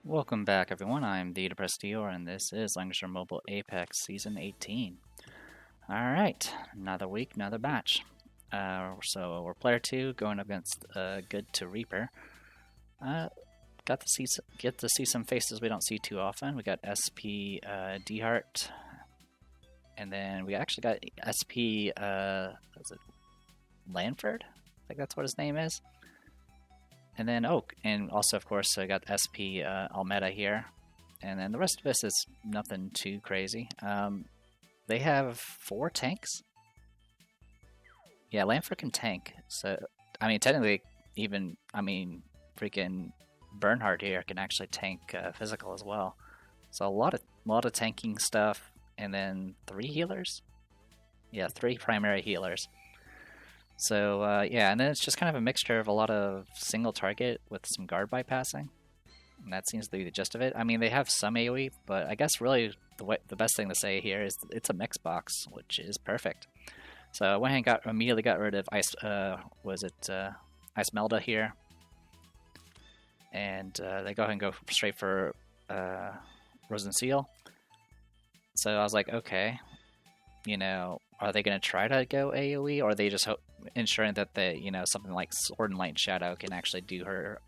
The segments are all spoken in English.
Welcome back, everyone. I'm the Depressed Dior, and this is Langrisser Mobile Apex Season 18. Alright, another week, another match. So we're player 2 going against Good to Reaper. Get to see some faces we don't see too often. We got SP Dehart, and then we actually got SP was it Lanford? I think that's what his name is. And then Oak, and also of course I got SP Almeda here, and then the rest of this is nothing too crazy. They have 4 tanks. Yeah, Lanford can tank, so I mean technically freaking Bernhardt here can actually tank physical as well. So a lot of tanking stuff, and then 3 healers. Yeah, 3 primary healers. So yeah, and then it's just kind of a mixture of a lot of single target with some guard bypassing. And that seems to be the gist of it. I mean, they have some AoE, but I guess really the best thing to say here is it's a mix box, which is perfect. So I went and immediately got rid of Ice Melda here, and they go ahead and go straight for Rosen Seal. So I was like, okay, you know, are they going to try to go AoE, or are they just ensuring that something like Sword and Light and Shadow can actually do her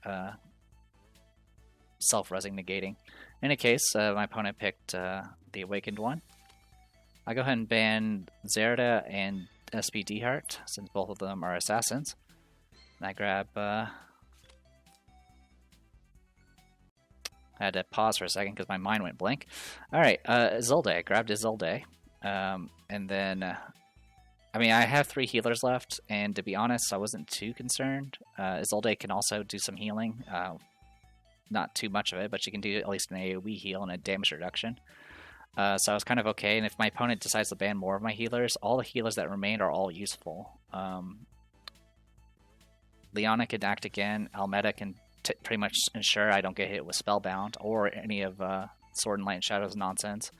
self-resing negating? In any case, my opponent picked the Awakened one. I go ahead and ban Zerda and SP Dehart, since both of them are assassins. And I grab... I had to pause for a second because my mind went blank. Alright, Isolde. I grabbed Isolde. And then, I mean, I have 3 healers left, and to be honest, I wasn't too concerned. Isolde can also do some healing. Not too much of it, but she can do at least an AoE heal and a damage reduction. So I was kind of okay, and if my opponent decides to ban more of my healers, all the healers that remain are all useful. Leona can act again, Almeda can pretty much ensure I don't get hit with Spellbound, or any of Sword and Light and Shadow's nonsense.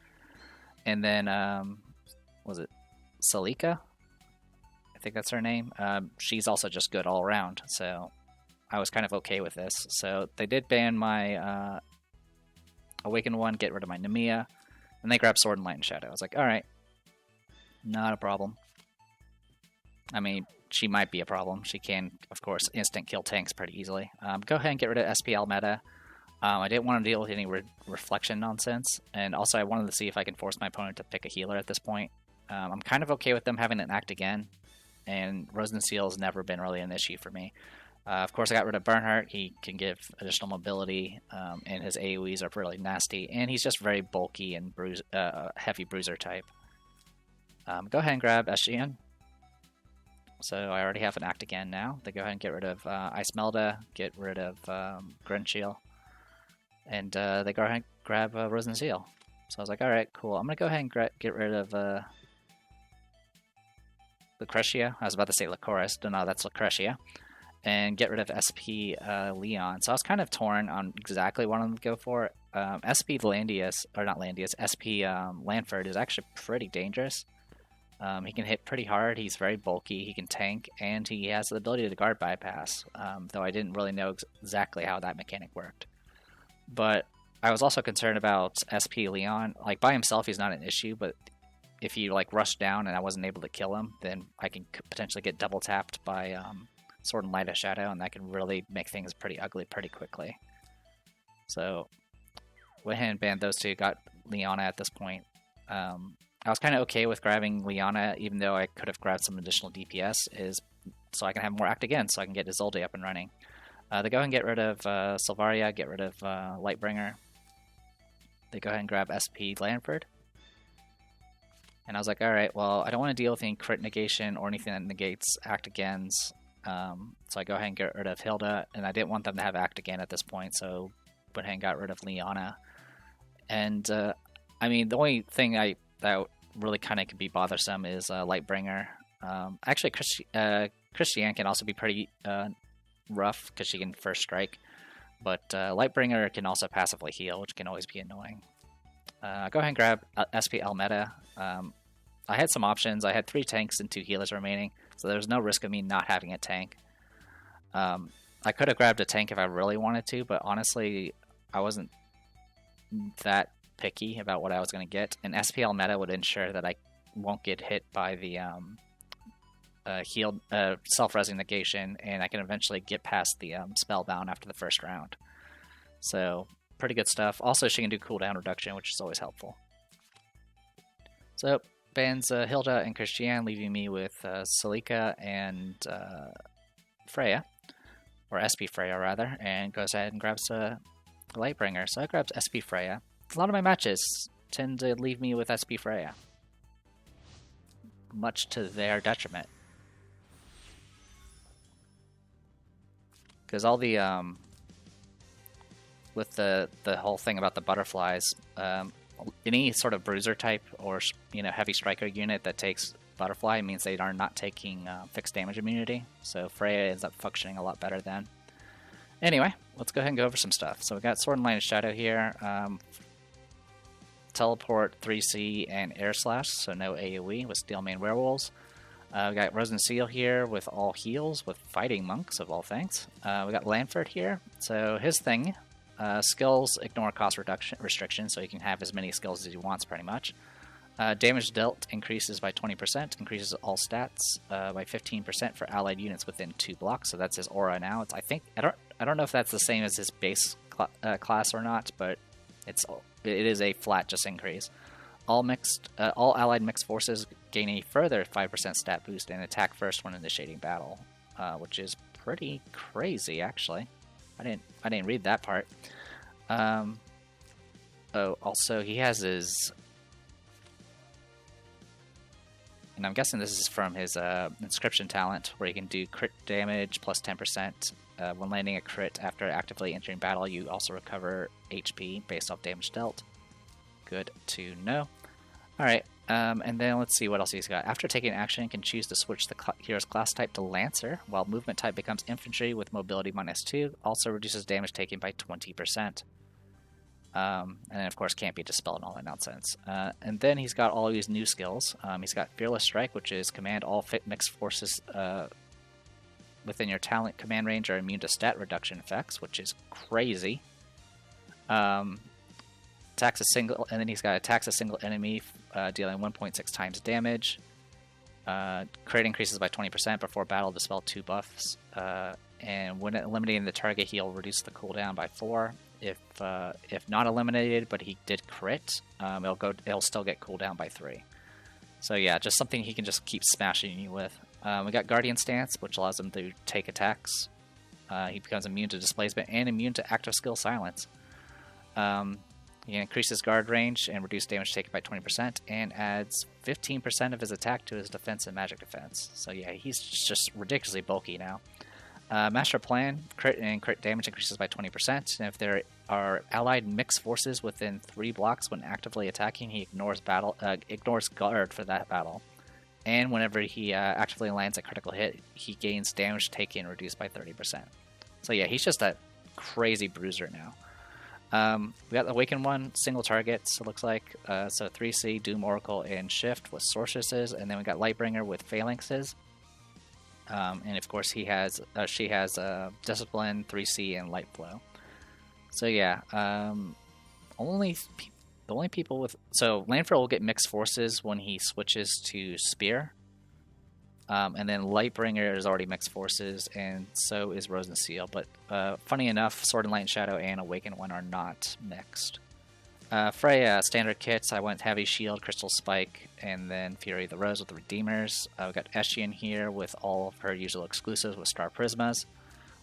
And then, was it Salika? I think that's her name. She's also just good all around, so I was kind of okay with this. So they did ban my Awakened one, get rid of my Nemia, and they grabbed Sword and Light and Shadow. I was like, alright, not a problem. I mean, she might be a problem. She can, of course, instant kill tanks pretty easily. Go ahead and get rid of SP Almeda. I didn't want to deal with any reflection nonsense, and also I wanted to see if I can force my opponent to pick a healer at this point. I'm kind of okay with them having an act again, and Rosen Seal has never been really an issue for me. Of course, I got rid of Bernhardt. He can give additional mobility, and his AoEs are really nasty, and he's just very bulky and heavy bruiser type. Go ahead and grab S18. So I already have an act again now. They go ahead and get rid of Ice Melda, get rid of Grunchiel. And they go ahead and grab Rosen Seal. So I was like, alright, cool. I'm going to go ahead and get rid of Lucretia. I was about to say Lycoris. No, that's Lucretia. And get rid of SP Leon. So I was kind of torn on exactly what I'm going to go for. SP Landius, or not Landius, SP Lanford is actually pretty dangerous. He can hit pretty hard, he's very bulky, he can tank, and he has the ability to guard bypass. Though I didn't really know exactly how that mechanic worked. But I was also concerned about SP Leon. Like, by himself, he's not an issue, but if he, like, rushed down and I wasn't able to kill him, then I can potentially get double tapped by Sword and Light and Shadow, and that can really make things pretty ugly pretty quickly. So, went ahead and banned those two, got Leona at this point. I was kind of okay with grabbing Leona, even though I could have grabbed some additional DPS, so I can have more act again, so I can get Isolde up and running. They go ahead and get rid of Silvaria, get rid of Lightbringer. They go ahead and grab SP Lanford. And I was like, alright, well, I don't want to deal with any crit negation or anything that negates act agains. So I go ahead and get rid of Hilda, and I didn't want them to have act again at this point, so went ahead and got rid of Leona. And, I mean, the only thing that really kind of could be bothersome is Lightbringer. Actually, Christiane can also be pretty rough because she can first strike, but Lightbringer can also passively heal, which can always be annoying. Go ahead and grab SP Almeda. I had some options. I had 3 tanks and 2 healers remaining, so there was no risk of me not having a tank. I could have grabbed a tank if I really wanted to, but honestly, I wasn't that picky about what I was going to get. An SPL meta would ensure that I won't get hit by the healed self-resing negation, and I can eventually get past the spellbound after the first round. So pretty good stuff. Also, she can do cooldown reduction, which is always helpful. So bans Hilda and Christiane, leaving me with Celica and Freya, or SP Freya rather, and goes ahead and grabs Lightbringer. So I grabbed SP Freya. A lot of my matches tend to leave me with SP Freya, much to their detriment. Because all the with the whole thing about the butterflies, any sort of bruiser type or heavy striker unit that takes butterfly means they are not taking fixed damage immunity. So Freya ends up functioning a lot better then. Anyway, let's go ahead and go over some stuff. So we got Sword and Line of Shadow here, Teleport, 3C, and Air Slash, so no AoE with Steel Main Werewolves. We got Rose and Seal here with all heals with Fighting Monks of all things. We got Lanford here, so his thing, skills ignore cost restriction, so he can have as many skills as he wants pretty much. Damage dealt increases by 20%, increases all stats by 15% for allied units within 2 blocks. So that's his aura now. I don't know if that's the same as his base class or not, but it is a flat just increase. All allied mixed forces gain a further 5% stat boost and attack first when initiating battle, which is pretty crazy actually. I didn't read that part. Oh, also he has his. And I'm guessing this is from his inscription talent, where he can do crit damage plus 10%. When landing a crit after actively entering battle, you also recover HP based off damage dealt. Good to know. Alright, and then let's see what else he's got. After taking action, you can choose to switch the hero's class type to Lancer, while movement type becomes infantry with mobility -2. Also reduces damage taken by 20%. And then of course can't be dispelled and all that nonsense. And then he's got all these new skills. He's got Fearless Strike, which is command all mixed forces within your talent command range are immune to stat reduction effects, which is crazy. Attacks a single, and then he's got attacks a single enemy, dealing 1.6 times damage. Crit increases by 20% before battle, dispel 2 buffs. And when eliminating the target, he'll reduce the cooldown by 4. If not eliminated, but he did crit, it'll still get cooldown by 3. So yeah, just something he can just keep smashing you with. We got Guardian Stance, which allows him to take attacks. He becomes immune to displacement and immune to active skill silence. He increases guard range and reduces damage taken by 20%, and adds 15% of his attack to his defense and magic defense. So yeah, he's just ridiculously bulky now. Master Plan, crit and crit damage increases by 20%, and if there are allied mixed forces within 3 blocks when actively attacking, he ignores guard for that battle. And whenever he actively lands a critical hit, he gains damage taken reduced by 30%. So yeah, he's just a crazy bruiser now. We got the Awakened one, single targets, it looks like. So 3C, Doom Oracle, and Shift with Sorceresses, and then we got Lightbringer with Phalanxes. And of course she has Discipline, 3C, and Light Flow. So yeah, the only people with... So Lanford will get Mixed Forces when he switches to Spear. And then Lightbringer is already Mixed Forces, and so is Rose and Seal. But funny enough, Sword and Light and Shadow and Awakened one are not mixed. Freya, standard kits, I went Heavy Shield, Crystal Spike, and then Fury of the Rose with the Redeemers. We got S18 here with all of her usual exclusives with Star Prismas.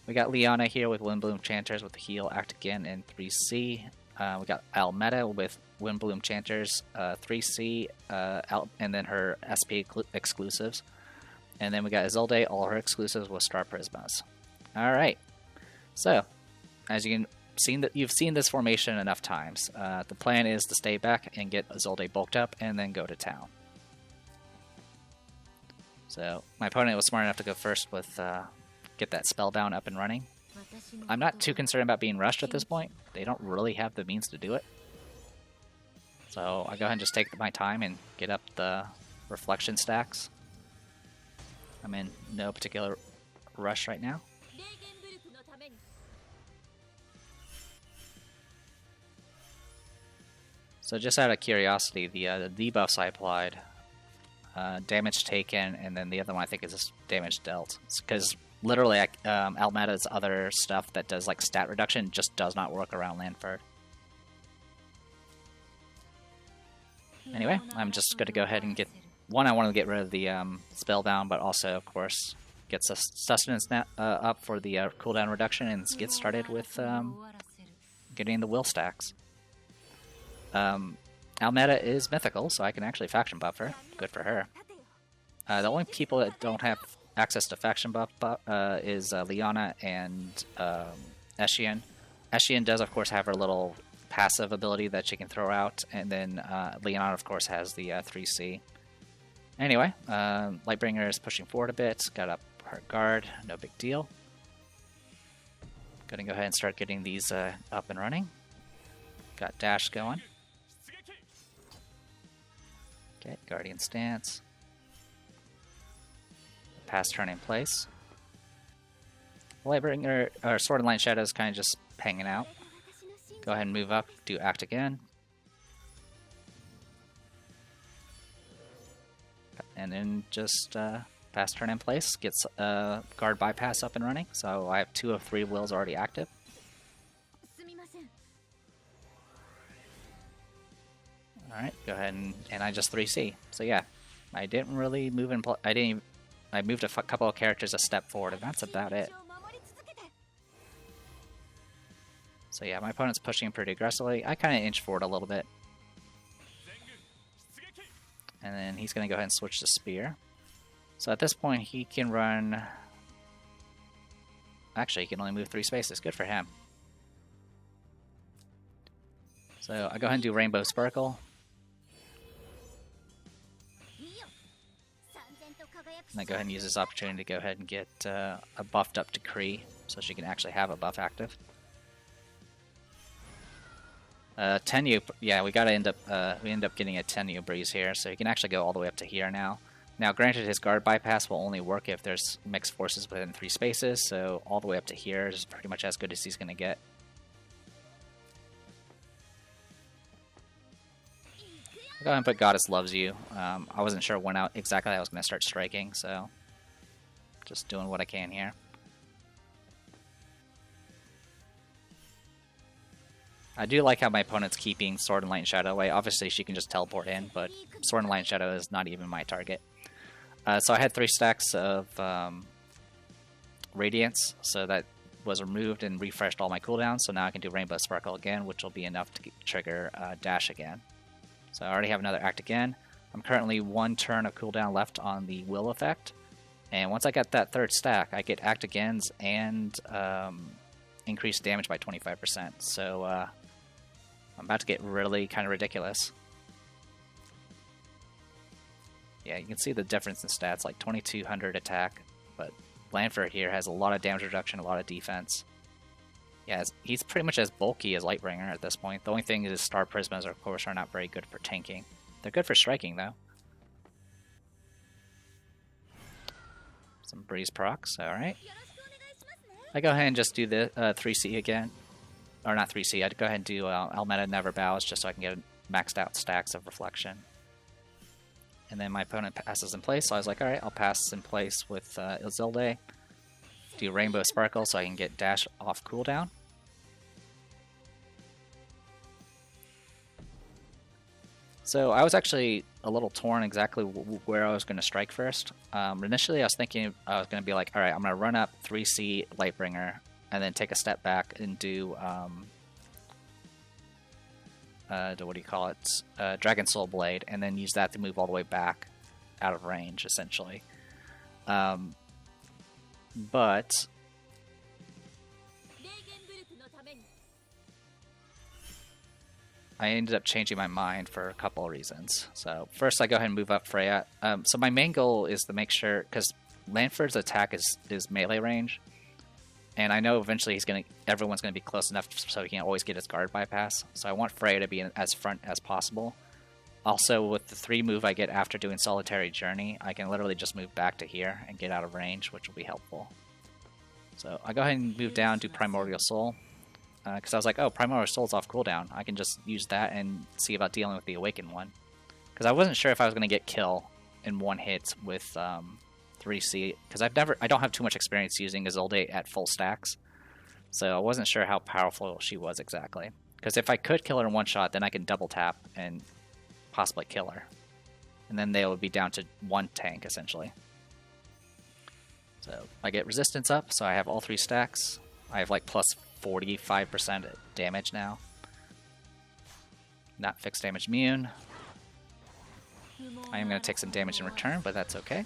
We got Liana here with Windbloom Chanters with the Heal, Act Again, and 3C. We got Almeta with Windbloom Chanters, 3C, and then her SP exclusives. And then we got Isolde, all her exclusives with Star Prismas. Alright, so, as you've seen this formation enough times. The plan is to stay back and get Isolde bulked up, and then go to town. So, my opponent was smart enough to go first with, get that Spellbound up and running. I'm not too concerned about being rushed at this point. They don't really have the means to do it. So, I go ahead and just take my time and get up the reflection stacks. I'm in no particular rush right now. So just out of curiosity, the debuffs I applied, damage taken, and then the other one I think is just damage dealt. Because literally, Almeta's other stuff that does like stat reduction just does not work around Lanford. Anyway, I'm just going to go ahead and get... One, I want to get rid of the Spellbound, but also, of course, get sustenance up for the cooldown reduction and get started with getting the will stacks. Almeta is mythical, so I can actually faction buff her. Good for her. The only people that don't have access to faction buff is Liana and S18. S18 does, of course, have her little passive ability that she can throw out, and then Liana, of course, has the 3C. Anyway, Lightbringer is pushing forward a bit, got up her guard, no big deal. Gonna go ahead and start getting these up and running. Got dash going. Okay, Guardian stance. Pass turn in place. Lightbringer, or Sword and Light Shadow is kind of just hanging out. Go ahead and move up, do act again. And then just pass turn in place, gets guard bypass up and running. So I have 2 of 3 wills already active. Alright, go ahead and I just 3C. So yeah, I didn't really move in. I moved a couple of characters a step forward, and that's about it. So yeah, my opponent's pushing pretty aggressively. I kind of inch forward a little bit. And then he's going to go ahead and switch to Spear. So at this point, he can run... Actually, he can only move 3 spaces. Good for him. So I go ahead and do Rainbow Sparkle. And I go ahead and use this opportunity to go ahead and get a buffed up Decree, so she can actually have a buff active. Tenyu, yeah, we end up getting a Tenyu Breeze here, so he can actually go all the way up to here now. Now, granted, his guard bypass will only work if there's mixed forces within 3 spaces, so all the way up to here is pretty much as good as he's going to get. I'll go ahead and put Goddess Loves You. I wasn't sure when exactly I was going to start striking, so just doing what I can here. I do like how my opponent's keeping Sword and Light and Shadow away. Obviously, she can just teleport in, but Sword and Light and Shadow is not even my target. So I had 3 stacks of Radiance, so that was removed and refreshed all my cooldowns. So now I can do Rainbow Sparkle again, which will be enough to trigger Dash again. So I already have another act again. I'm currently 1 turn of cooldown left on the Will effect. And once I get that 3rd stack, I get act agains and increased damage by 25%. So I'm about to get really kind of ridiculous. Yeah, you can see the difference in stats, like 2200 attack, but Lanford here has a lot of damage reduction, a lot of defense. Yeah, he's pretty much as bulky as Lightbringer at this point. The only thing is Star Prismas, of course, are not very good for tanking. They're good for striking, though. Some Breeze procs, alright. I go ahead and just do the 3C again. Or not 3C, I'd go ahead and do Almeta Never Bows just so I can get maxed out stacks of Reflection. And then my opponent passes in place, so I was like, alright, I'll pass in place with Isilde. Do Rainbow Sparkle so I can get Dash off cooldown. So I was actually a little torn exactly where I was going to strike first. Initially I was thinking I was going to be like, alright, I'm going to run up 3C Lightbringer, and then take a step back and do, what do you call it, Dragon Soul Blade, and then use that to move all the way back out of range, essentially. But I ended up changing my mind for a couple of reasons. So first, I go ahead and move up Freya. So my main goal is to make sure, because Lanford's attack is melee range, and I know eventually everyone's gonna be close enough so he can always get his guard bypass. So I want Freya to be as front as possible. Also, with the 3 move I get after doing Solitary Journey, I can literally just move back to here and get out of range, which will be helpful. So I go ahead and move down to Primordial Soul. because I was like, oh, Primordial Soul's off cooldown. I can just use that and see about dealing with the Awakened one. Because I wasn't sure if I was going to get kill in one hit with 3C, because I don't have too much experience using Isolde at full stacks, so I wasn't sure how powerful she was exactly. Because if I could kill her in one shot, then I can double tap and possibly kill her, and then they would be down to one tank essentially. So I get resistance up, so I have all 3 stacks. I have like plus 45% damage now. Not fixed damage immune. I am going to take some damage in return, but that's okay.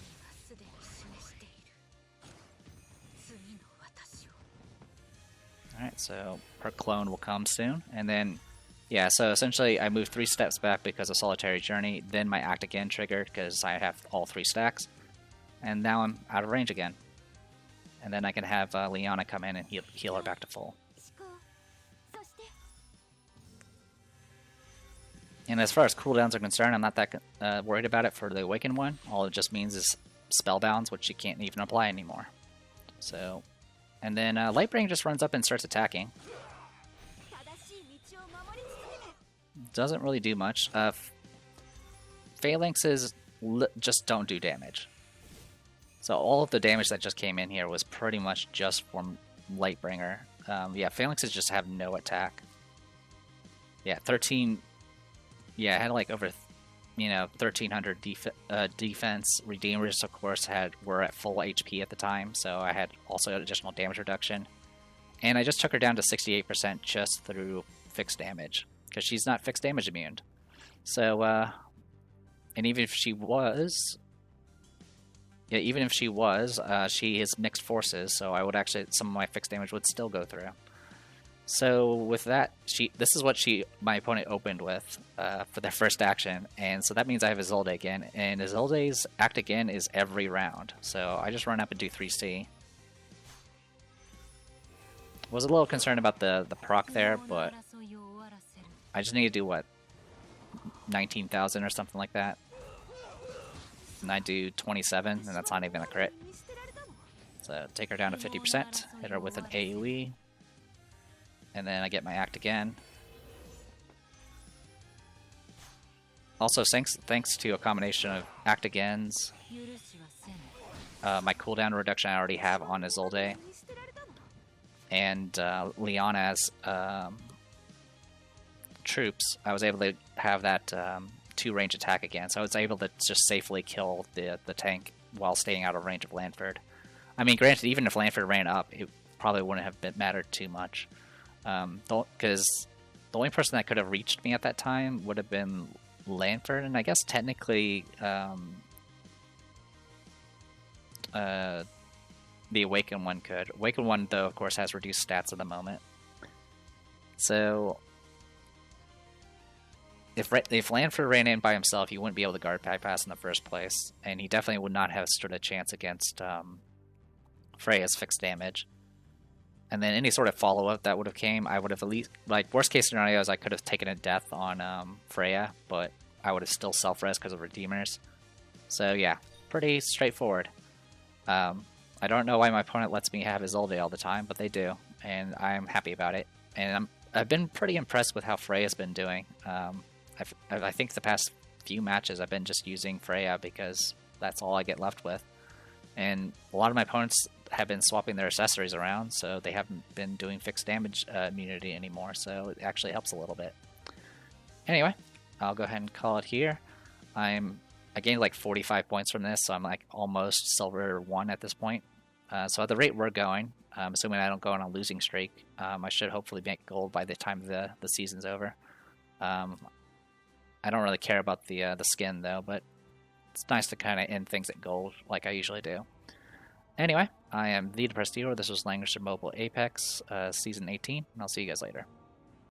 Alright, so her clone will come soon. And then, yeah, so essentially I moved 3 steps back because of Solitary Journey. Then my Act Again triggered because I have all 3 stacks. And now I'm out of range again. And then I can have Liana come in and heal her back to full. And as far as cooldowns are concerned, I'm not that worried about it for the Awakened one. All it just means is Spellbounds, which you can't even apply anymore. So, and then Lightbringer just runs up and starts attacking. Doesn't really do much. Phalanxes just don't do damage. So all of the damage that just came in here was pretty much just from Lightbringer. Yeah, Phalanxes just have no attack. Yeah, 13... Yeah, I had like over, 1,300 defense. Redeemers, of course, were at full HP at the time, so I had also additional damage reduction. And I just took her down to 68% just through fixed damage, because she's not fixed damage immune. So, and even if she was, she is mixed forces, so I would actually, some of my fixed damage would still go through. So with that, this is what my opponent opened with for their first action, and so that means I have Isolde again, and Isolde's Act Again is every round, so I just run up and do 3C. Was a little concerned about the proc there, but I just need to do, what, 19,000 or something like that, and I do 27, and that's not even a crit. So take her down to 50%, hit her with an AoE. And then I get my Act Again. Also, thanks to a combination of Act Agains, my cooldown reduction I already have on Isolde, and Liana's troops, I was able to have that 2-range attack again. So I was able to just safely kill the tank while staying out of range of Lanford. I mean, granted, even if Lanford ran up, it probably wouldn't have mattered too much. Because the only person that could have reached me at that time would have been Lanford, and I guess technically the Awakened one could. Awakened one, though, of course, has reduced stats at the moment. So if Lanford ran in by himself, he wouldn't be able to guard bypass in the first place, and he definitely would not have stood a chance against Freya's fixed damage. And then any sort of follow-up that would have came, I would have at least, like, worst case scenarios, I could have taken a death on Freya, but I would have still self-res because of Redeemers. So yeah, pretty straightforward. I don't know why my opponent lets me have Isolde all the time, but they do, and I'm happy about it. And I've been pretty impressed with how Freya's been doing. I think the past few matches I've been just using Freya because that's all I get left with. And a lot of my opponents have been swapping their accessories around, so they haven't been doing fixed damage immunity anymore, so it actually helps a little bit. Anyway, I'll go ahead and call it here. I gained like 45 points from this, so I'm like almost silver 1 at this point. So at the rate we're going, assuming I don't go on a losing streak, I should hopefully make gold by the time the season's over. I don't really care about the skin though, but it's nice to kind of end things at gold like I usually do. Anyway, I am The Depressed Hero. This was Langrisser Mobile Apex, Season 18, and I'll see you guys later.